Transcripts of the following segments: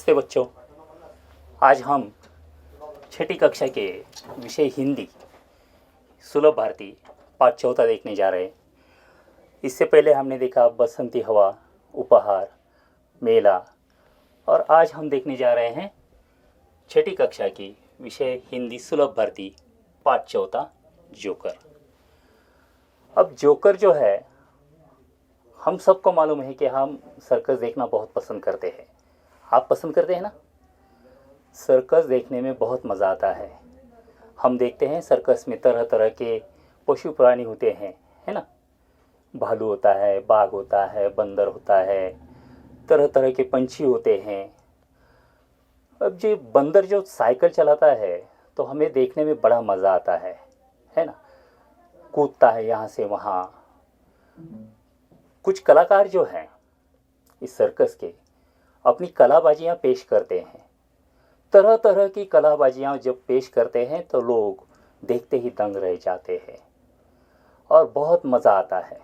नमस्ते बच्चों। आज हम छठी कक्षा के विषय हिंदी सुलभ भारती पाठ चौथा देखने जा रहे हैं। इससे पहले हमने देखा बसंती हवा, उपहार, मेला, और आज हम देखने जा रहे हैं छठी कक्षा की विषय हिंदी सुलभ भारती पाठ चौथा जोकर। अब जोकर जो है, हम सबको मालूम है कि हम सर्कस देखना बहुत पसंद करते हैं। आप पसंद करते हैं ना? सर्कस देखने में बहुत मज़ा आता है। हम देखते हैं सर्कस में तरह तरह के पशु प्राणी होते हैं, है ना? भालू होता है, बाघ होता है, बंदर होता है, तरह तरह के पंछी होते हैं। अब जो बंदर जो साइकिल चलाता है तो हमें देखने में बड़ा मज़ा आता है ना? कूदता है यहाँ से वहाँ। कुछ कलाकार जो हैं इस सर्कस के अपनी कलाबाजियाँ पेश करते हैं। तरह तरह की कलाबाजियाँ जब पेश करते हैं तो लोग देखते ही दंग रह जाते हैं और बहुत मज़ा आता है।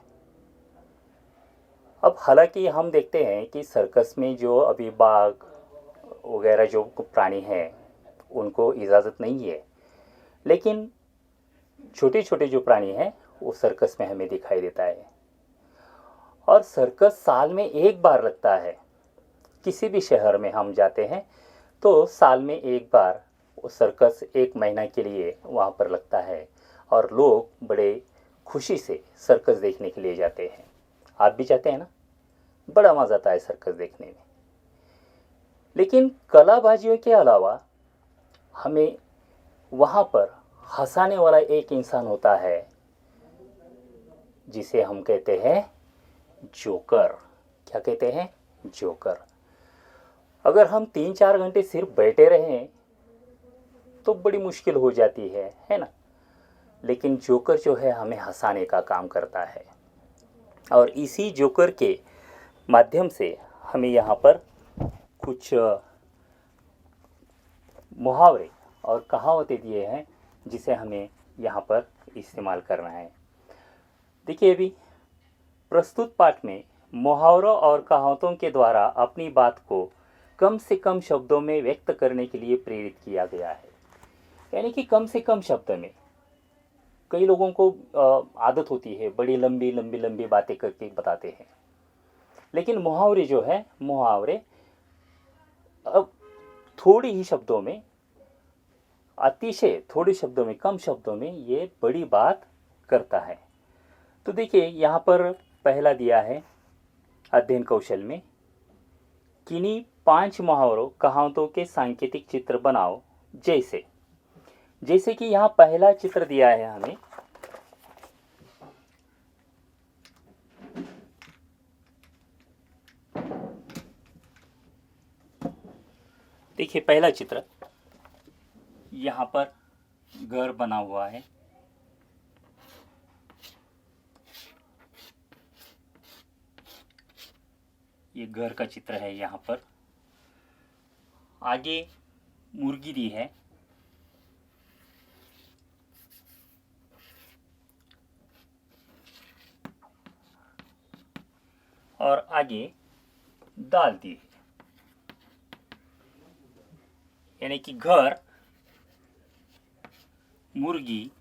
अब हालांकि हम देखते हैं कि सर्कस में जो अभी बाघ वगैरह जो प्राणी हैं उनको इजाज़त नहीं है, लेकिन छोटे छोटे जो प्राणी हैं वो सर्कस में हमें दिखाई देता है। और सर्कस साल में एक बार लगता है। किसी भी शहर में हम जाते हैं तो साल में एक बार वो सर्कस एक महीना के लिए वहाँ पर लगता है और लोग बड़े खुशी से सर्कस देखने के लिए जाते हैं। आप भी जाते हैं ना? बड़ा मज़ा आता है सर्कस देखने में। लेकिन कलाबाजियों के अलावा हमें वहाँ पर हंसाने वाला एक इंसान होता है जिसे हम कहते हैं जोकर। क्या कहते हैं? जोकर। अगर हम 3-4 घंटे सिर्फ बैठे रहें तो बड़ी मुश्किल हो जाती है ना? लेकिन जोकर जो है हमें हंसाने का काम करता है और इसी जोकर के माध्यम से हमें यहाँ पर कुछ मुहावरे और कहावतें दिए हैं जिसे हमें यहाँ पर इस्तेमाल करना है। देखिए, अभी प्रस्तुत पाठ में मुहावरों और कहावतों के द्वारा अपनी बात को कम से कम शब्दों में व्यक्त करने के लिए प्रेरित किया गया है। यानी कि कम से कम शब्द में। कई लोगों को आदत होती है बड़ी लंबी लंबी लंबी बातें करके बताते हैं, लेकिन मुहावरे जो है मुहावरे अब थोड़ी ही शब्दों में, अतिशय थोड़े शब्दों में, कम शब्दों में ये बड़ी बात करता है। तो देखिए, यहाँ पर पहला दिया है अध्ययन कौशल में, किन्हीं 5 मुहावरों कहावतों के सांकेतिक चित्र बनाओ। जैसे कि यहाँ पहला चित्र दिया है हमें। देखिए, पहला चित्र यहाँ पर घर बना हुआ है। ये घर का चित्र है। यहाँ पर आगे मुर्गी दी है, और आगे दाल दी है। यानी कि घर, मुर्गी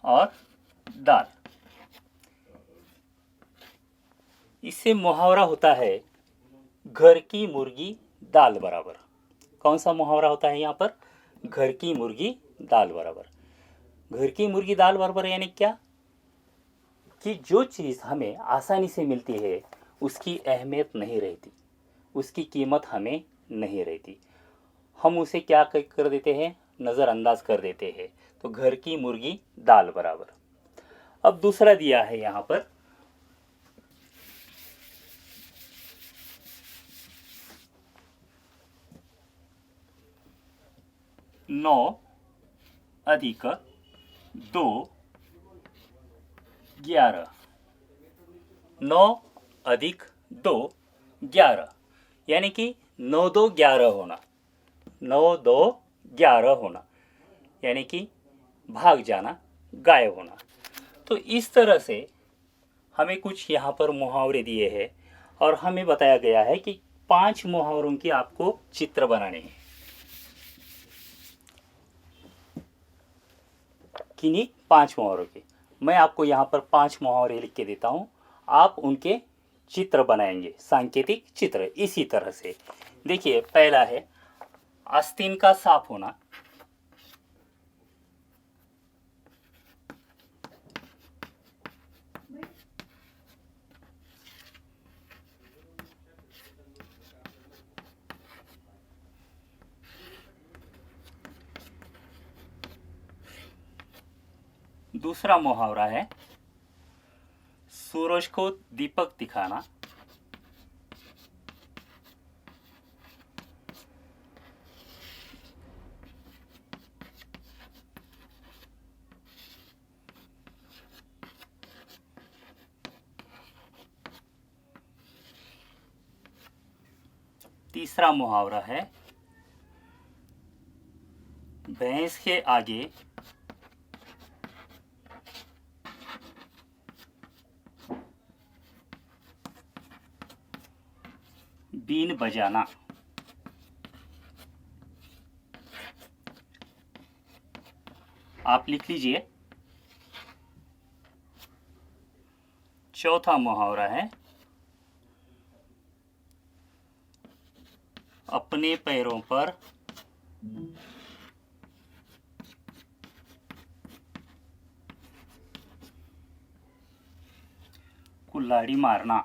और दाल। इससे मुहावरा होता है घर की मुर्गी दाल बराबर। कौन सा मुहावरा होता है यहाँ पर? घर की मुर्गी दाल बराबर। घर की मुर्गी दाल बराबर यानी क्या? कि जो चीज़ हमें आसानी से मिलती है उसकी अहमियत नहीं रहती, उसकी कीमत हमें नहीं रहती। हम उसे क्या कर देते हैं? नज़रअंदाज कर देते हैं। तो घर की मुर्गी दाल बराबर। अब दूसरा दिया है यहाँ पर, नौ अधिक 2 11। 9 अधिक 2 11, यानी कि 9 2 11 होना। 9 2 11 होना यानी कि भाग जाना, गायब होना। तो इस तरह से हमें कुछ यहाँ पर मुहावरे दिए हैं और हमें बताया गया है कि 5 मुहावरों की आपको चित्र बनाने हैं। किन्हीं 5 मुहावरों के मैं आपको यहाँ पर 5 मुहावरे लिख के देता हूँ, आप उनके चित्र बनाएंगे, सांकेतिक चित्र। इसी तरह से देखिए, पहला है आस्तीन का साफ होना। दूसरा मुहावरा है सूरज को दीपक दिखाना। तीसरा मुहावरा है भैंस के आगे बीन बजाना। आप लिख लीजिए। चौथा मुहावरा है अपने पैरों पर कुल्हाड़ी मारना।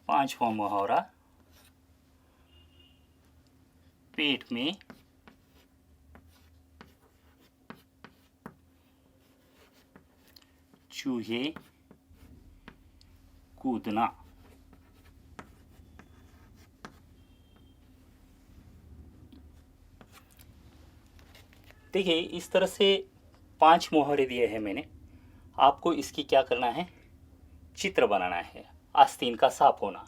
पांचवा मुहावरा पेट में चूहे कूदना। देखिए, इस तरह से 5 मुहावरे दिए हैं मैंने। आपको इसकी क्या करना है, चित्र बनाना है। आस्तीन का साफ होना,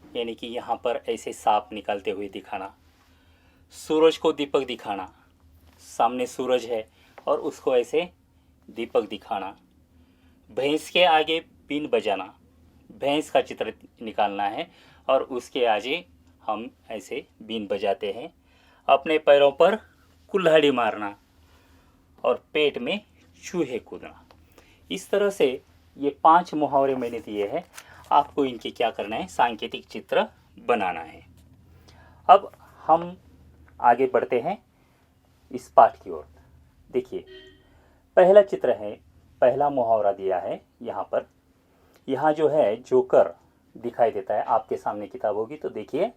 यानी कि यहाँ पर ऐसे सांप निकलते हुए दिखाना। सूरज को दीपक दिखाना, सामने सूरज है और उसको ऐसे दीपक दिखाना। भैंस के आगे बीन बजाना, भैंस का चित्र निकालना है और उसके आगे हम ऐसे बीन बजाते हैं। अपने पैरों पर कुल्हाड़ी मारना और पेट में चूहे कूदना। इस तरह से ये 5 मुहावरे मैंने दिए हैं। आपको इनके क्या करना है, सांकेतिक चित्र बनाना है। अब हम आगे बढ़ते हैं इस पाठ की ओर। देखिए, पहला चित्र है, पहला मुहावरा दिया है यहाँ पर। यहाँ जो है जोकर दिखाई देता है, आपके सामने किताब होगी तो देखिए।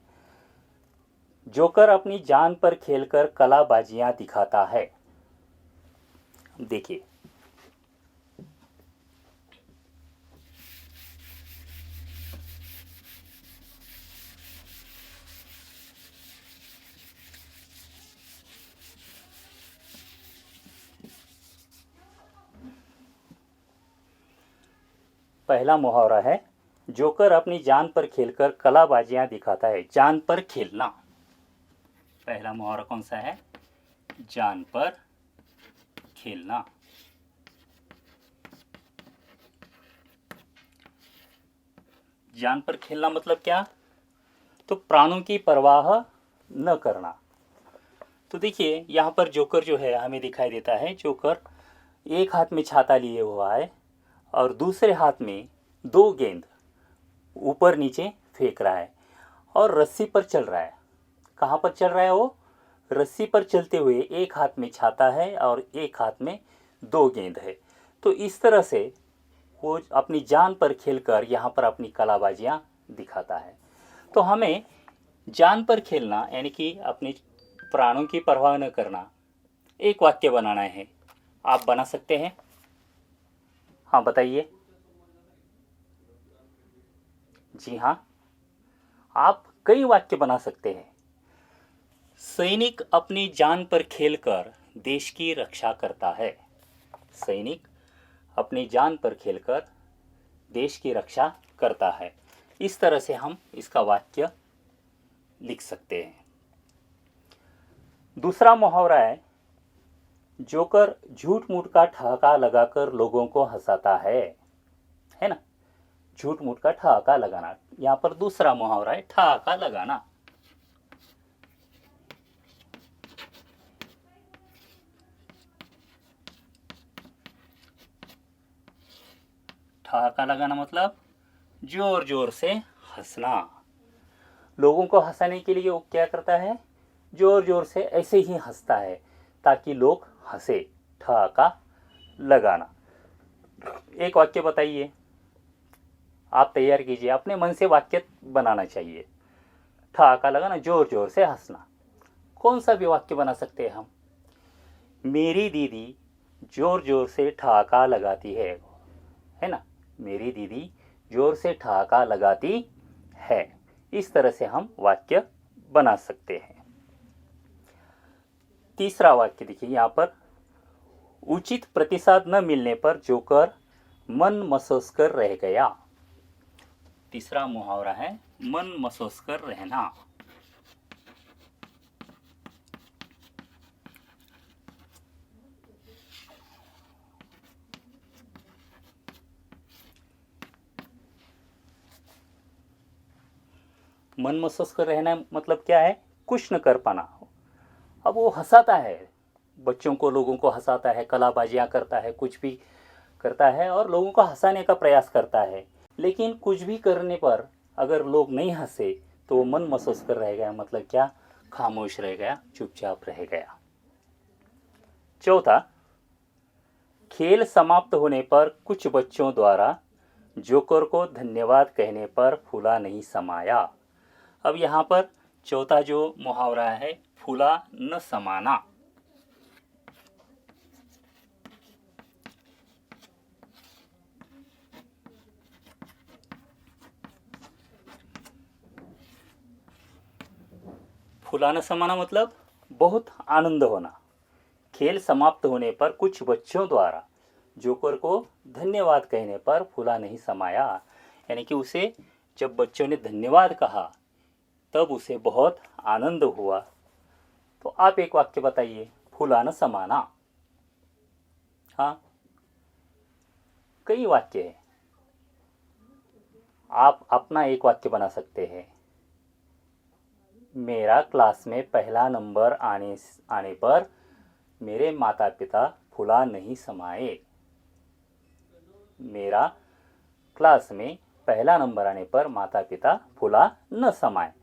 जोकर अपनी जान पर खेलकर कलाबाजियां दिखाता है। देखिए, पहला मुहावरा है जोकर अपनी जान पर खेलकर कलाबाजियां दिखाता है। जान पर खेलना, पहला मुहावरा कौन सा है, जान पर खेलना। जान पर खेलना मतलब क्या, तो प्राणों की परवाह न करना। तो देखिए, यहाँ पर जोकर जो है हमें दिखाई देता है। जोकर एक हाथ में छाता लिए हुआ है और दूसरे हाथ में 2 गेंद ऊपर नीचे फेंक रहा है और रस्सी पर चल रहा है। कहाँ पर चल रहा है वो, रस्सी पर चलते हुए एक हाथ में छाता है और एक हाथ में 2 गेंद है। तो इस तरह से वो अपनी जान पर खेलकर यहाँ पर अपनी कलाबाजियाँ दिखाता है। तो हमें जान पर खेलना यानी कि अपने प्राणों की परवाह न करना, एक वाक्य बनाना है। आप बना सकते हैं? हाँ, बताइए। जी हाँ, आप कई वाक्य बना सकते हैं। सैनिक अपनी जान पर खेलकर देश की रक्षा करता है। सैनिक अपनी जान पर खेलकर देश की रक्षा करता है। इस तरह से हम इसका वाक्य लिख सकते हैं। दूसरा मुहावरा है, जोकर झूठ मूठ का ठहाका लगाकर लोगों को हंसाता है ना। झूठ मूठ का ठहाका लगाना, यहाँ पर दूसरा मुहावरा है ठहाका लगाना। ठहाका लगाना मतलब जोर जोर से हंसना। लोगों को हंसाने के लिए वो क्या करता है, जोर जोर से ऐसे ही हंसता है ताकि लोग हंसे। ठहाका लगाना। एक वाक्य बताइए, आप तैयार कीजिए, अपने मन से वाक्य बनाना चाहिए। ठहाका लगाना, जोर जोर से हंसना। कौन सा भी वाक्य बना सकते हैं हम। मेरी दीदी जोर जोर से ठहाका लगाती है ना। मेरी दीदी जोर से ठहाका लगाती है। इस तरह से हम वाक्य बना सकते हैं। तीसरा वाक्य देखिए यहाँ पर, उचित प्रतिसाद न मिलने पर जोकर मन मसोस कर रह गया। तीसरा मुहावरा है मन मसोस कर रहना। मन महसूस कर रहना मतलब क्या है, कुछ न कर पाना। अब वो हंसाता है बच्चों को, लोगों को हंसाता है, कलाबाजियाँ करता है, कुछ भी करता है और लोगों को हंसाने का प्रयास करता है, लेकिन कुछ भी करने पर अगर लोग नहीं हंसे तो वो मन महसूस कर रह गया। मतलब क्या, खामोश रह गया, चुपचाप रह गया। चौथा, खेल समाप्त होने पर कुछ बच्चों द्वारा जोकर को धन्यवाद कहने पर फूला नहीं समाया। अब यहाँ पर चौथा जो मुहावरा है, फूला न समाना। फूला न समाना मतलब बहुत आनंद होना। खेल समाप्त होने पर कुछ बच्चों द्वारा जोकर को धन्यवाद कहने पर फूला नहीं समाया, यानी कि उसे जब बच्चों ने धन्यवाद कहा तब उसे बहुत आनंद हुआ। तो आप एक वाक्य बताइए, फूला न समाना। हाँ, कई वाक्य हैं, आप अपना एक वाक्य बना सकते हैं। मेरा क्लास में पहला नंबर आने पर मेरे माता पिता फूला नहीं समाए। मेरा क्लास में पहला नंबर आने पर माता पिता फूला न समाए।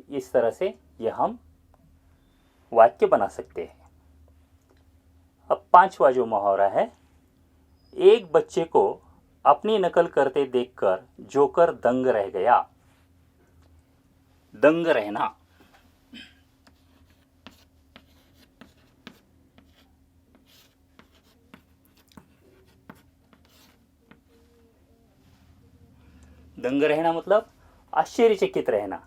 इस तरह से यह हम वाक्य बना सकते हैं। अब पांचवा जो मुहावरा है, एक बच्चे को अपनी नकल करते देखकर जोकर दंग रह गया। दंग रहना। दंग रहना मतलब आश्चर्यचकित रहना।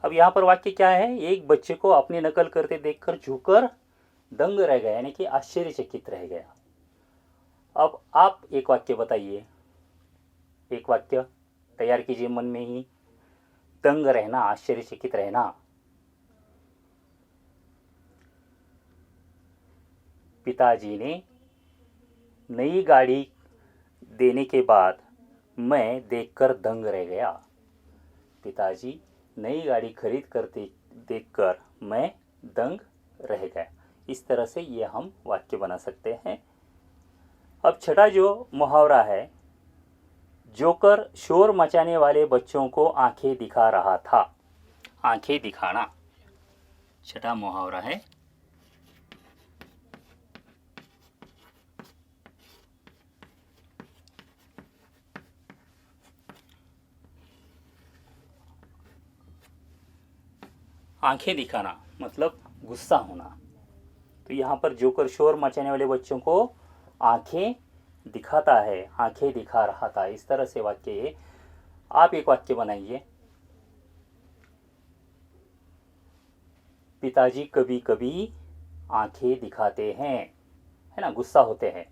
अब यहाँ पर वाक्य क्या है, एक बच्चे को अपनी नकल करते देखकर जोकर दंग रह गया, यानी कि आश्चर्यचकित रह गया। अब आप एक वाक्य बताइए, एक वाक्य तैयार कीजिए मन में ही। दंग रहना, आश्चर्यचकित रहना। पिताजी ने नई गाड़ी देने के बाद मैं देखकर दंग रह गया। पिताजी नई गाड़ी खरीद कर देखकर मैं दंग रह गया। इस तरह से ये हम वाक्य बना सकते हैं। अब छठा जो मुहावरा है, जोकर शोर मचाने वाले बच्चों को आंखें दिखा रहा था। आंखें दिखाना छठा मुहावरा है। आंखें दिखाना मतलब गुस्सा होना। तो यहाँ पर जोकर शोर मचाने वाले बच्चों को आंखें दिखाता है, आंखें दिखा रहा था। इस तरह से वाक्य है। आप एक वाक्य बनाइए, पिताजी कभी कभी आंखें दिखाते हैं, है ना, गुस्सा होते हैं।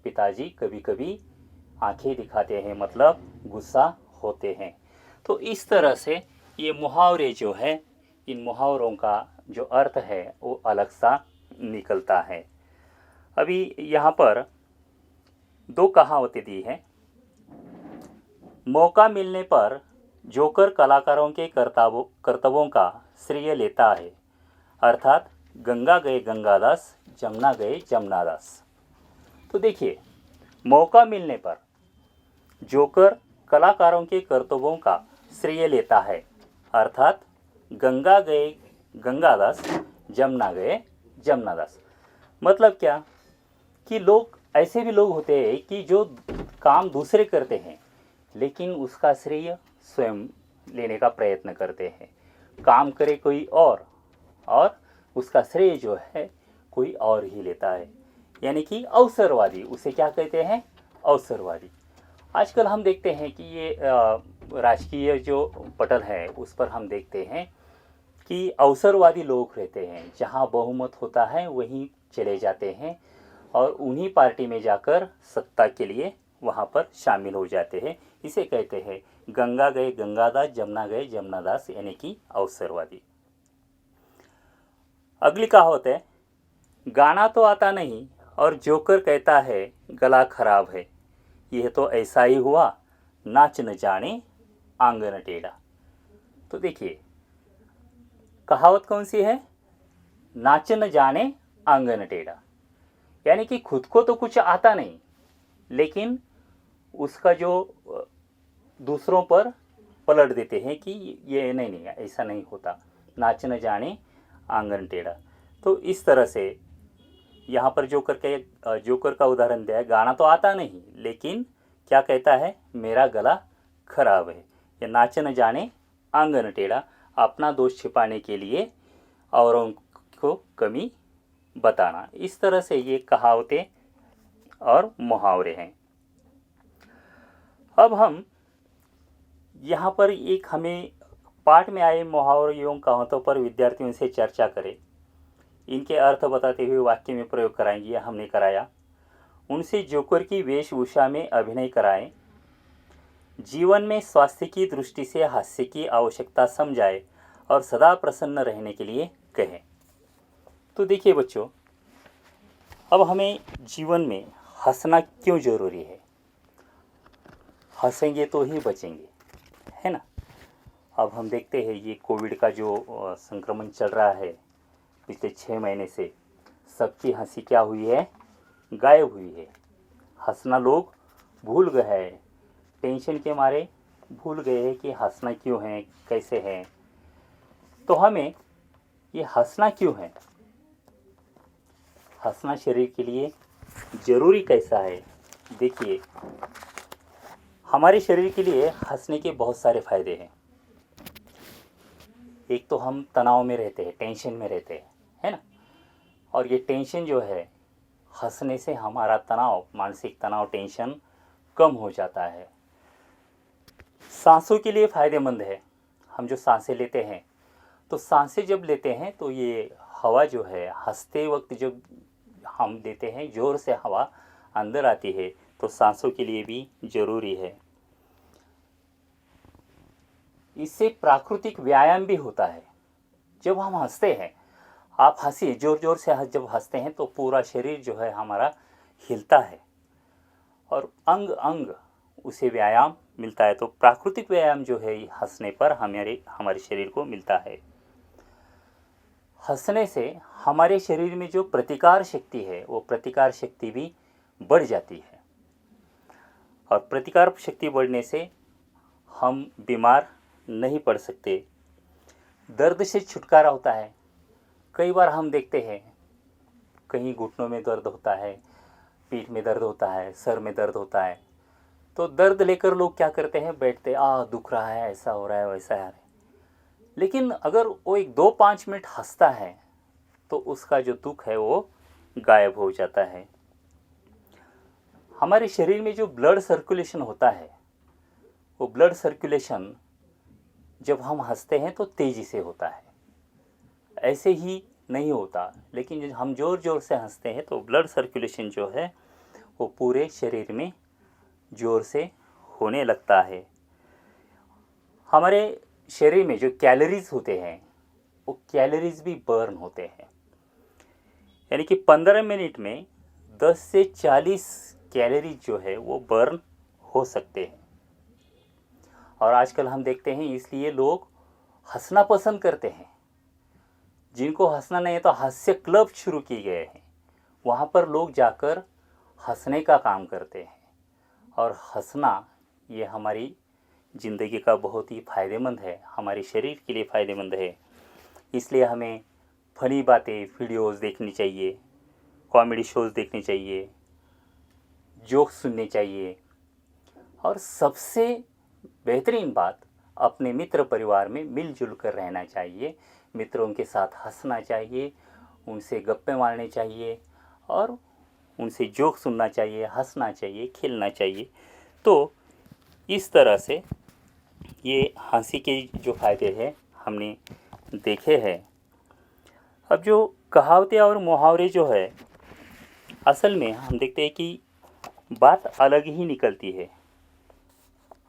पिताजी कभी कभी आंखें दिखाते हैं मतलब गुस्सा होते हैं। तो इस तरह से ये मुहावरे जो है, इन मुहावरों का जो अर्थ है वो अलग सा निकलता है। अभी यहाँ पर दो कहावतें दी हैं। मौका मिलने पर जोकर कलाकारों के कर्तव्यों का श्रेय लेता है, अर्थात गंगा गए गंगादास, जमुना गए जमुनादास। तो देखिए, मौका मिलने पर जोकर कलाकारों के कर्तव्यों का श्रेय लेता है, अर्थात गंगा गए गंगादास, जमुना गए जमुनादास। मतलब क्या कि लोग, ऐसे भी लोग होते हैं कि जो काम दूसरे करते हैं लेकिन उसका श्रेय स्वयं लेने का प्रयत्न करते हैं। काम करे कोई और उसका श्रेय जो है कोई और ही लेता है, यानी कि अवसरवादी। उसे क्या कहते हैं? अवसरवादी। आजकल हम देखते हैं कि ये राजकीय जो पटल है उस पर हम देखते हैं कि अवसरवादी लोग रहते हैं। जहाँ बहुमत होता है वहीं चले जाते हैं और उन्हीं पार्टी में जाकर सत्ता के लिए वहाँ पर शामिल हो जाते हैं। इसे कहते हैं गंगा गए गंगादास, जमुना गए जमुनादास, यानी कि अवसरवादी। अगली कहावत है, गाना तो आता नहीं और जोकर कहता है गला खराब है, यह तो ऐसा ही हुआ, नाच न जाने आंगन टेढ़ा। तो देखिए, कहावत कौन सी है? नाच न जाने आंगन टेढ़ा, यानी कि खुद को तो कुछ आता नहीं लेकिन उसका जो दूसरों पर पलट देते हैं कि ये नहीं ऐसा नहीं होता, नाच न जाने आंगन टेढ़ा। तो इस तरह से यहाँ पर जोकर का उदाहरण दिया है। गाना तो आता नहीं लेकिन क्या कहता है? मेरा गला खराब है। या नाच न जाने आंगन टेढ़ा, अपना दोष छिपाने के लिए औरों को कमी बताना। इस तरह से ये कहावतें और मुहावरे हैं। अब हम यहाँ पर एक हमें पाठ में आए मुहावरों एवं कहावतों पर विद्यार्थियों से चर्चा करें। इनके अर्थ बताते हुए वाक्य में प्रयोग कराएंगे, यह हमने कराया। उनसे जोकर की वेशभूषा में अभिनय कराएं। जीवन में स्वास्थ्य की दृष्टि से हास्य की आवश्यकता समझाएं और सदा प्रसन्न रहने के लिए कहें। तो देखिए बच्चों, अब हमें जीवन में हंसना क्यों जरूरी है? हंसेंगे तो ही बचेंगे, है ना। अब हम देखते हैं ये कोविड का जो संक्रमण चल रहा है पिछले 6 महीने से, सबकी हंसी क्या हुई है? गायब हुई है। हंसना लोग भूल गए हैं, टेंशन के मारे भूल गए हैं कि हंसना क्यों है, कैसे है। तो हमें ये हंसना क्यों है? हंसना शरीर के लिए ज़रूरी कैसा है? देखिए, हमारे शरीर के लिए हंसने के बहुत सारे फायदे हैं। एक तो हम तनाव में रहते हैं, टेंशन में रहते हैं, है ना। और ये टेंशन जो है, हंसने से हमारा तनाव, मानसिक तनाव, टेंशन कम हो जाता है। सांसों के लिए फ़ायदेमंद है। हम जो सांसें लेते हैं, तो सांसें जब लेते हैं तो ये हवा जो है, हंसते वक्त जब हम देते हैं, ज़ोर से हवा अंदर आती है, तो सांसों के लिए भी ज़रूरी है। इससे प्राकृतिक व्यायाम भी होता है। जब हम हंसते हैं, आप हंसिए, ज़ोर ज़ोर से जब हंसते हैं तो पूरा शरीर जो है हमारा हिलता है और अंग अंग उसे व्यायाम मिलता है। तो प्राकृतिक व्यायाम जो है हंसने पर हमारे शरीर को मिलता है। हंसने से हमारे शरीर में जो प्रतिकार शक्ति है, वो प्रतिकार शक्ति भी बढ़ जाती है और प्रतिकार शक्ति बढ़ने से हम बीमार नहीं पड़ सकते। दर्द से छुटकारा होता है। कई बार हम देखते हैं कहीं घुटनों में दर्द होता है, पीठ में दर्द होता है, सर में दर्द होता है, तो दर्द लेकर लोग क्या करते हैं? बैठते, दुख रहा है, ऐसा हो रहा है, वैसा है। लेकिन अगर वो 2-5 मिनट हंसता है तो उसका जो दुख है वो गायब हो जाता है। हमारे शरीर में जो ब्लड सर्कुलेशन होता है, वो ब्लड सर्कुलेशन जब हम हंसते हैं तो तेज़ी से होता है, ऐसे ही नहीं होता। लेकिन जब हम ज़ोर ज़ोर से हंसते हैं तो ब्लड सर्कुलेशन जो है वो पूरे शरीर में ज़ोर से होने लगता है। हमारे शरीर में जो कैलोरीज होते हैं वो कैलोरीज भी बर्न होते हैं। यानी कि 15 मिनट में 10 से 40 कैलोरी जो है वो बर्न हो सकते हैं। और आजकल हम देखते हैं इसलिए लोग हंसना पसंद करते हैं। जिनको हंसना नहीं है तो हास्य क्लब शुरू किए गए हैं, वहाँ पर लोग जाकर हंसने का काम करते हैं। और हंसना ये हमारी ज़िंदगी का बहुत ही फ़ायदेमंद है, हमारे शरीर के लिए फ़ायदेमंद है। इसलिए हमें फनी बातें, वीडियोस देखनी चाहिए, कॉमेडी शोज़ देखने चाहिए, जोक्स सुनने चाहिए। और सबसे बेहतरीन बात, अपने मित्र परिवार में मिलजुल कर रहना चाहिए। मित्रों के साथ हंसना चाहिए, उनसे गप्पे मारने चाहिए और उनसे जोक सुनना चाहिए, हंसना चाहिए, खेलना चाहिए। तो इस तरह से ये हंसी के जो फ़ायदे हैं हमने देखे हैं। अब जो कहावतें और मुहावरे जो है, असल में हम देखते हैं कि बात अलग ही निकलती है।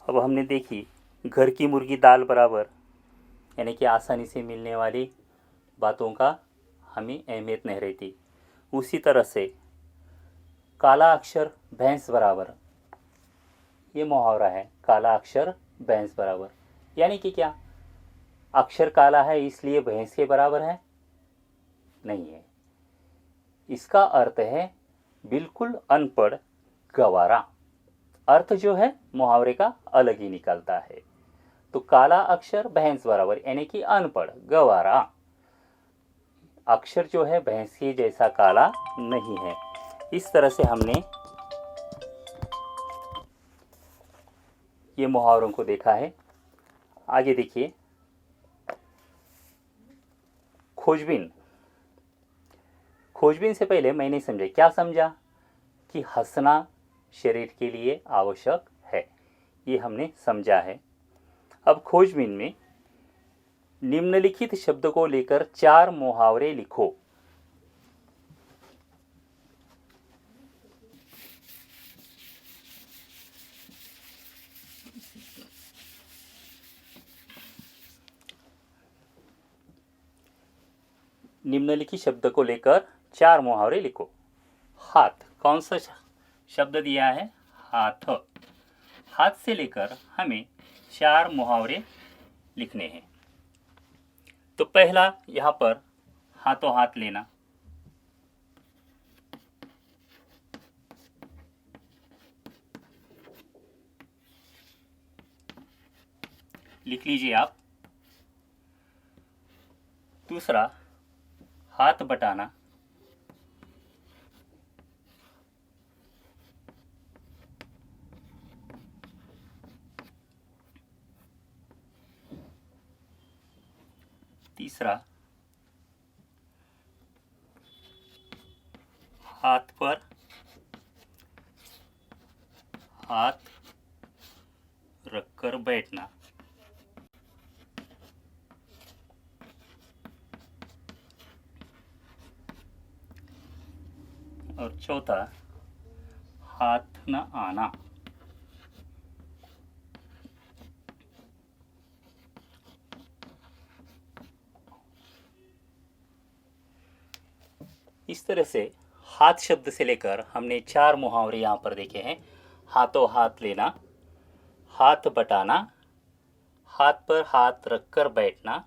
अब हमने देखी घर की मुर्गी दाल बराबर, यानी कि आसानी से मिलने वाली बातों का हमें अहमियत नहीं रहती। उसी तरह से काला अक्षर भैंस बराबर, ये मुहावरा है, काला अक्षर भैंस बराबर। यानी कि क्या अक्षर काला है इसलिए भैंस के बराबर है? नहीं है। इसका अर्थ है बिल्कुल अनपढ़, गवारा। अर्थ जो है मुहावरे का अलग ही निकलता है। तो काला अक्षर भैंस बराबर यानी कि अनपढ़, गवारा। अक्षर जो है भैंस के जैसा काला नहीं है। इस तरह से हमने ये मुहावरों को देखा है। आगे देखिए, खोजबीन। खोजबीन से पहले मैंने समझा, क्या समझा? कि हंसना शरीर के लिए आवश्यक है, ये हमने समझा है। अब खोजबीन में निम्नलिखित शब्द को लेकर 4 मुहावरे लिखो। निम्नलिखित शब्द को लेकर 4 मुहावरे लिखो। हाथ, कौन सा शब्द दिया है? हाथ। हाथ से लेकर हमें 4 मुहावरे लिखने हैं। तो पहला यहाँ पर हाथों हाथ लेना, लिख लीजिए आप। दूसरा हाथ बटाना, तीसरा हाथ पर हाथ रखकर बैठना, और चौथा हाथ न आना। इस तरह से हाथ शब्द से लेकर हमने 4 मुहावरे यहाँ पर देखे हैं। हाथों हाथ लेना, हाथ बटाना, हाथ पर हाथ रखकर बैठना,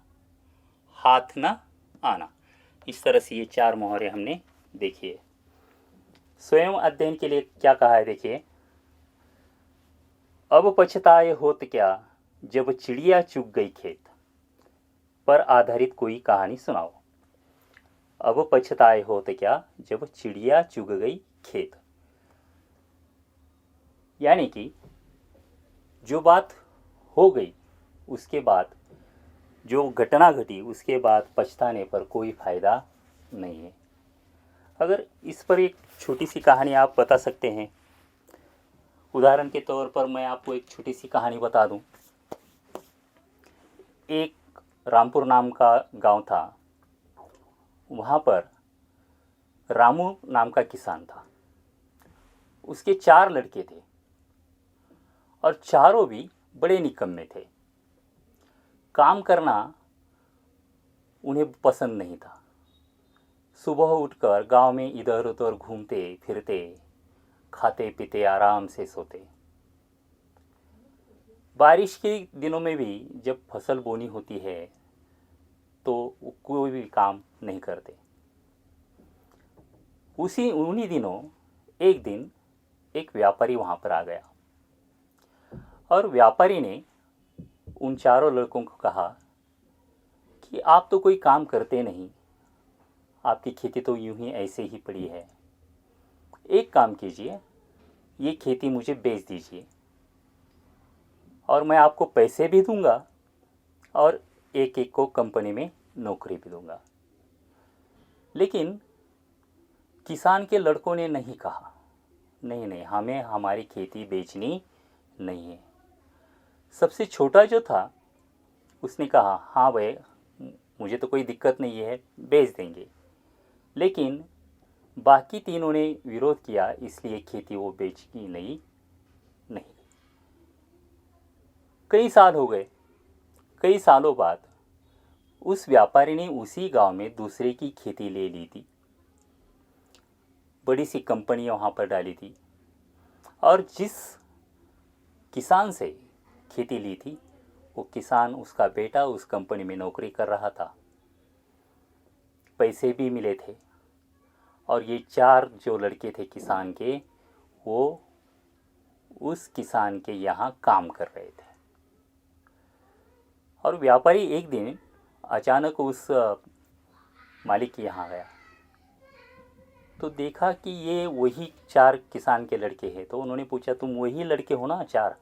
हाथ न आना। इस तरह से ये 4 मुहावरे हमने देखिए। स्वयं अध्ययन के लिए क्या कहा है देखिए। अब पछताए होत क्या जब चिड़िया चुग गई खेत, पर आधारित कोई कहानी सुनाओ। अब पछताए होत क्या जब चिड़िया चुग गई खेत, यानी कि जो बात हो गई उसके बाद, जो घटना घटी उसके बाद पछताने पर कोई फ़ायदा नहीं है। अगर इस पर एक छोटी सी कहानी आप बता सकते हैं। उदाहरण के तौर पर मैं आपको एक छोटी सी कहानी बता दूं। एक रामपुर नाम का गांव था, वहाँ पर रामू नाम का किसान था। उसके 4 लड़के थे और चारों भी बड़े निकम्मे थे। काम करना उन्हें पसंद नहीं था। सुबह उठकर गांव में इधर उधर घूमते फिरते, खाते पीते आराम से सोते। बारिश के दिनों में भी जब फसल बोनी होती है तो वो कोई भी काम नहीं करते। उन्हीं दिनों एक दिन एक व्यापारी वहाँ पर आ गया और व्यापारी ने उन चारों लड़कों को कहा कि आप तो कोई काम करते नहीं, आपकी खेती तो यूं ही ऐसे ही पड़ी है। एक काम कीजिए, ये खेती मुझे बेच दीजिए और मैं आपको पैसे भी दूंगा और एक एक को कंपनी में नौकरी भी दूंगा। लेकिन किसान के लड़कों ने नहीं कहा, नहीं नहीं, हमें हमारी खेती बेचनी नहीं है। सबसे छोटा जो था उसने कहा, हाँ भाई, मुझे तो कोई दिक्कत नहीं है, बेच देंगे। लेकिन बाकी तीनों ने विरोध किया, इसलिए खेती वो बेची नहीं। कई साल हो गए। कई सालों बाद उस व्यापारी ने उसी गांव में दूसरे की खेती ले ली थी। बड़ी सी कंपनी वहाँ पर डाली थी और जिस किसान से खेती ली थी वो किसान, उसका बेटा उस कंपनी में नौकरी कर रहा था। पैसे भी मिले थे और ये चार जो लड़के थे किसान के, वो उस किसान के यहाँ काम कर रहे थे। और व्यापारी एक दिन अचानक उस मालिक के यहाँ गया तो देखा कि ये वही चार किसान के लड़के हैं। तो उन्होंने पूछा, तुम वही लड़के हो ना चार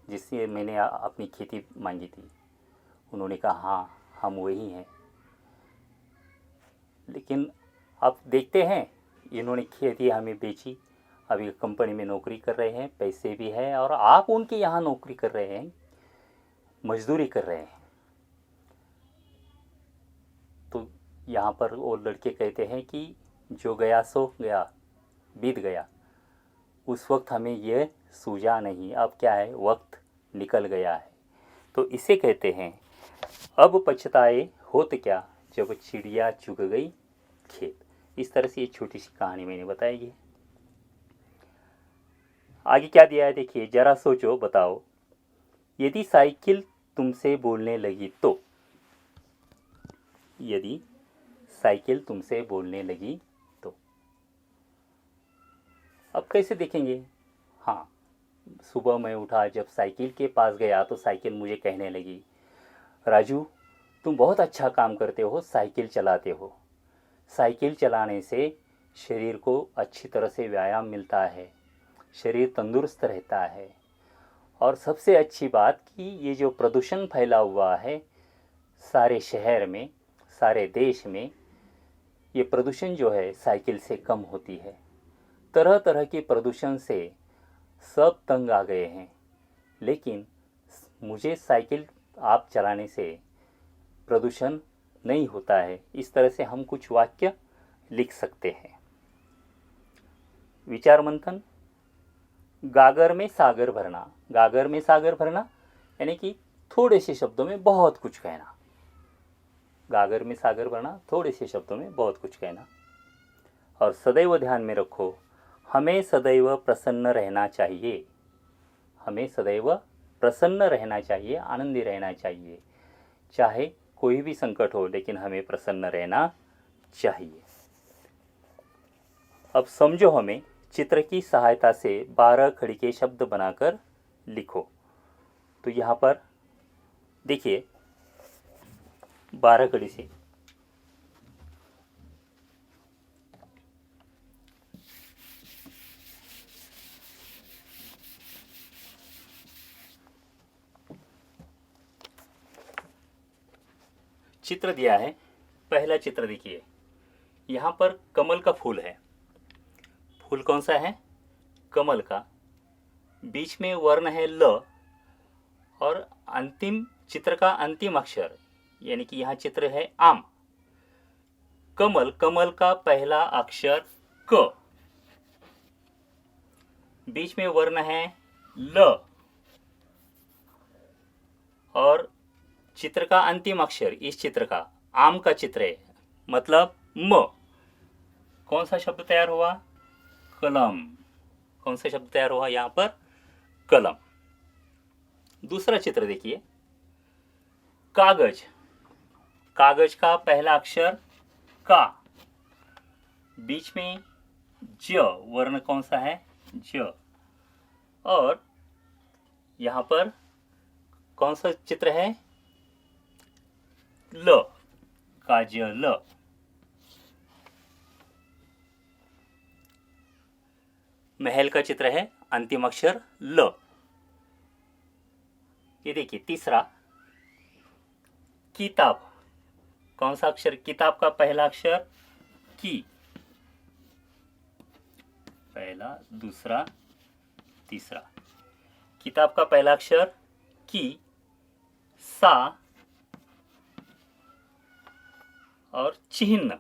जिससे मैंने अपनी खेती मांगी थी? उन्होंने कहा, हाँ हम वही हैं। लेकिन अब देखते हैं, इन्होंने खेती हमें बेची, अभी कंपनी में नौकरी कर रहे हैं, पैसे भी है, और आप उनके यहाँ नौकरी कर रहे हैं, मजदूरी कर रहे हैं। तो यहाँ पर वो लड़के कहते हैं कि जो गया सो गया, बीत गया। उस वक्त हमें ये सूझा नहीं, अब क्या है, वक्त निकल गया है। तो इसे कहते हैं, अब पछताए होत क्या, जब चिड़िया चुग गई खेत। इस तरह से ये छोटी सी कहानी मैंने बताई है। आगे क्या दिया है देखिए, जरा सोचो, बताओ, यदि साइकिल तुमसे बोलने लगी तो। यदि साइकिल तुमसे बोलने लगी तो अब कैसे देखेंगे? हाँ, सुबह मैं उठा, जब साइकिल के पास गया तो साइकिल मुझे कहने लगी, राजू तुम बहुत अच्छा काम करते हो, साइकिल चलाते हो। साइकिल चलाने से शरीर को अच्छी तरह से व्यायाम मिलता है, शरीर तंदुरुस्त रहता है। और सबसे अच्छी बात कि ये जो प्रदूषण फैला हुआ है सारे शहर में, सारे देश में, ये प्रदूषण जो है साइकिल से कम होती है। तरह तरह के प्रदूषण से सब तंग आ गए हैं, लेकिन मुझे साइकिल आप चलाने से प्रदूषण नहीं होता है। इस तरह से हम कुछ वाक्य लिख सकते हैं। विचार मंथन। गागर में सागर भरना। गागर में सागर भरना यानी कि थोड़े से शब्दों में बहुत कुछ कहना। गागर में सागर भरना, थोड़े से शब्दों में बहुत कुछ कहना। और सदैव ध्यान में रखो, हमें सदैव प्रसन्न रहना चाहिए। हमें सदैव प्रसन्न रहना चाहिए, आनंदी रहना चाहिए। चाहे कोई भी संकट हो, लेकिन हमें प्रसन्न रहना चाहिए। अब समझो, हमें चित्र की सहायता से 12 खड़ी के शब्द बनाकर लिखो। तो यहाँ पर देखिए, 12 खड़ी से चित्र दिया है। पहला चित्र देखिए, यहाँ पर कमल का फूल है। फूल कौन सा है? कमल का। बीच में वर्ण है ल, और अंतिम चित्र का अंतिम अक्षर यानी कि यहाँ चित्र है आम। कमल, कमल का पहला अक्षर क, बीच में वर्ण है ल, और चित्र का अंतिम अक्षर इस चित्र का आम का चित्र है, मतलब म। कौन सा शब्द तैयार हुआ? कलम। कौन सा शब्द तैयार हुआ यहाँ पर? कलम। दूसरा चित्र देखिए, कागज। कागज का पहला अक्षर का, बीच में ज, वर्ण कौन सा है? ज। और यहाँ पर कौन सा चित्र है? ल, काजल। महल का चित्र है, अंतिम अक्षर ल। ये देखिए तीसरा, किताब। कौन सा अक्षर? किताब का पहला अक्षर की, पहला, दूसरा, तीसरा। किताब का पहला अक्षर की, सा और चिन्ह।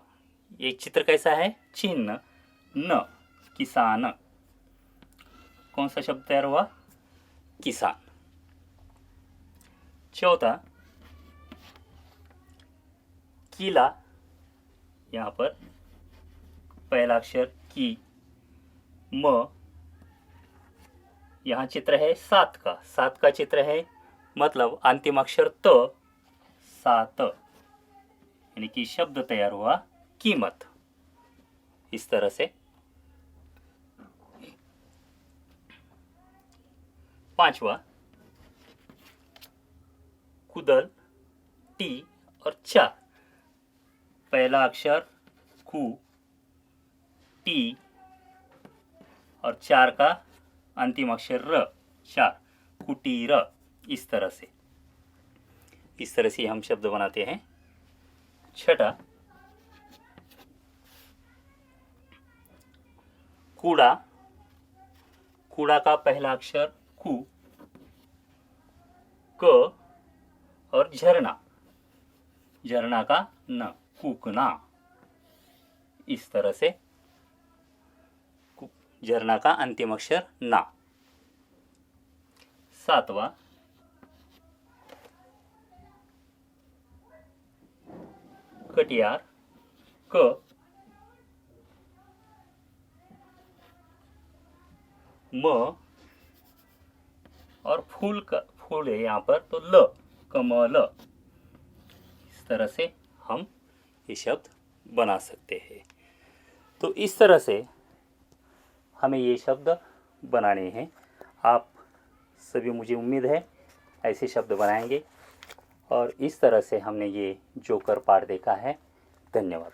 ये चित्र कैसा है? चिन्ह, न, किसान। कौन सा शब्द तैयार हुआ? किसान। चौथा, किला। यहाँ पर पहला अक्षर की, म। यहाँ चित्र है सात का, सात का चित्र है, मतलब अंतिम अक्षर त, सात। यानी कि शब्द तैयार हुआ कीमत। इस तरह से। पांचवा, कुदल, टी और चा। पहला अक्षर कु, टी और चार का अंतिम अक्षर र, चार, कुटीर। इस तरह से हम शब्द बनाते हैं। छठा, कूड़ा। कूड़ा का पहला अक्षर कु, क और झरना, झरना का न, कूकना। इस तरह से झरना का अंतिम अक्षर ना। सातवां, कटियार, क, म और फूल का, फूल है यहाँ पर तो ल, कमल। इस तरह से हम ये शब्द बना सकते हैं। तो इस तरह से हमें ये शब्द बनाने हैं। आप सभी, मुझे उम्मीद है, ऐसे शब्द बनाएंगे। और इस तरह से हमने ये जोकर पाठ देखा है। धन्यवाद।